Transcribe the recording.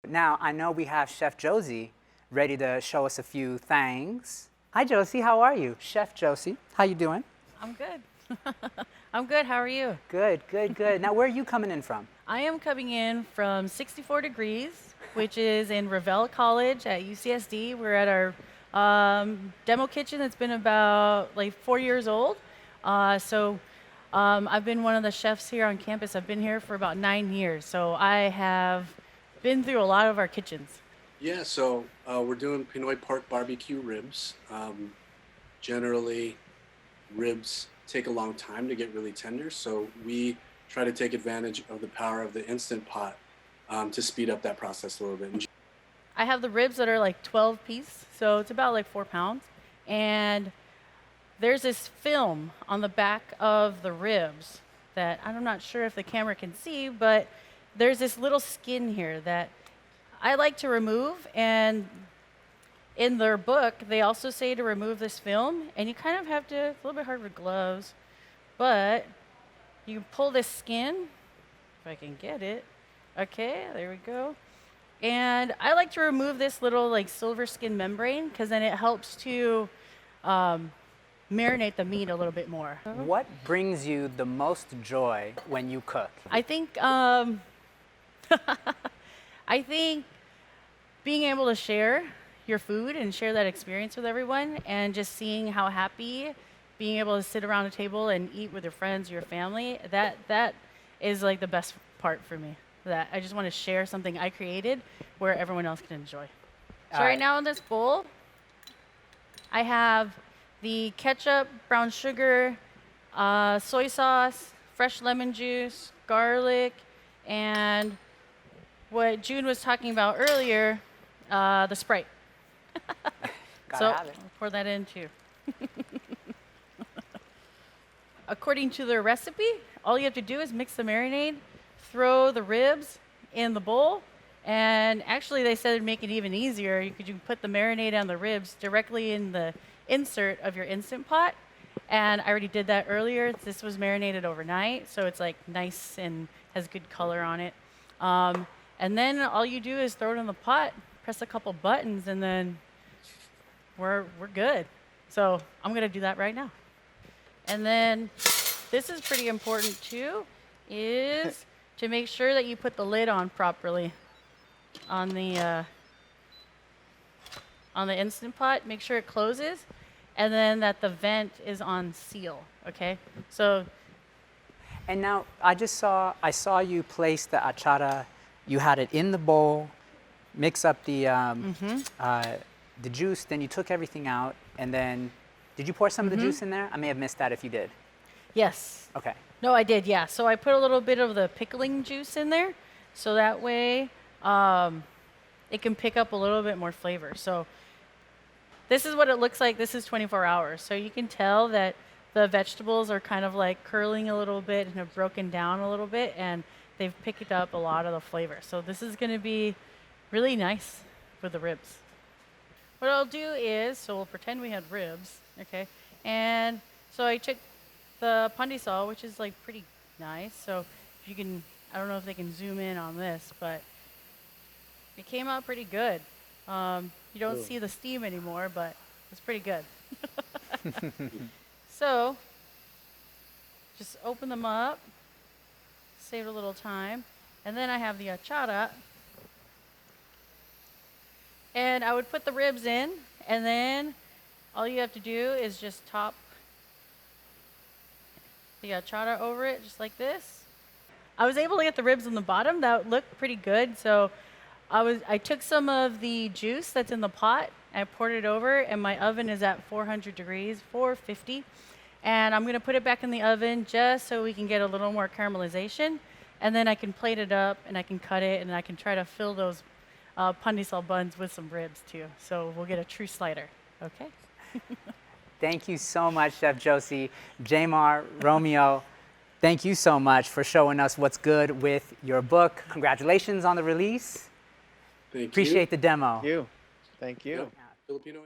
Now, I know we have Chef Josie ready to show us a few things. Hi, Josie. How are you? Chef Josie. How you doing? I'm good. I'm good. How are you? Good, good, good. Now, where are you coming in from? I am coming in from 64 Degrees, which is in Revelle College at UCSD. We're at our demo kitchen that's been about like 4 years old. I've been one of the chefs here on campus. I've been here for about 9 years. So I have been through a lot of our kitchens. Yeah, so we're doing Pinoy pork barbecue ribs. Generally, ribs take a long time to get really tender, so we try to take advantage of the power of the Instant Pot to speed up that process a little bit. I have the ribs that are like 12 piece, so it's about like 4 pounds. And there's this film on the back of the ribs that I'm not sure if the camera can see, but there's this little skin here that I like to remove. And in their book, they also say to remove this film, and you kind of have to, it's a little bit hard with gloves, but you pull this skin, if I can get it. Okay, there we go. And I like to remove this little like silver skin membrane because then it helps to marinate the meat a little bit more. What brings you the most joy when you cook? I think I think being able to share your food and share that experience with everyone, and just seeing how happy being able to sit around a table and eat with your friends, your family, that is like the best part for me. That I just want to share something I created where everyone else can enjoy. So right now in this bowl, I have the ketchup, brown sugar, soy sauce, fresh lemon juice, garlic, and what June was talking about earlier, the Sprite. So I'll pour that in too. According to their recipe, all you have to do is mix the marinade, throw the ribs in the bowl, and actually they said it'd make it even easier. You could put the marinade on the ribs directly in the insert of your Instant Pot. And I already did that earlier. This was marinated overnight, so it's like nice and has good color on it. And then all you do is throw it in the pot, press a couple buttons, and then we're good. So I'm gonna do that right now. And then this is pretty important too, is to make sure that you put the lid on properly on the Instant Pot. Make sure it closes, and then that the vent is on seal. Okay, so. And now I saw you place the archata. You had it in the bowl, mix up the juice, then you took everything out, and then, did you pour some of the juice in there? I may have missed that if you did. Yes. Okay. No, I did, yeah. So I put a little bit of the pickling juice in there, so that way it can pick up a little bit more flavor. So this is what it looks like. This is 24 hours. So you can tell that the vegetables are kind of like curling a little bit and have broken down a little bit, and they've picked up a lot of the flavor. So this is going to be really nice with the ribs. What I'll do is, so we'll pretend we had ribs, okay? And so I took the pandesal, which is like pretty nice. So if you can, I don't know if they can zoom in on this, but it came out pretty good. You don't see the steam anymore, but it's pretty good. So just open them up, save a little time. And then I have the archata. And I would put the ribs in, and then all you have to do is just top the archata over it, just like this. I was able to get the ribs on the bottom. That looked pretty good. So I took some of the juice that's in the pot, I poured it over, and my oven is at 400 degrees, 450. And I'm gonna put it back in the oven just so we can get a little more caramelization. And then I can plate it up, and I can cut it, and I can try to fill those pandesal buns with some ribs too. So we'll get a true slider, okay? Thank you so much, Chef Josie. Jamar, Romeo, thank you so much for showing us what's good with your book. Congratulations on the release. Thank you. Appreciate the demo. Thank you. Thank you. Yep. Filipino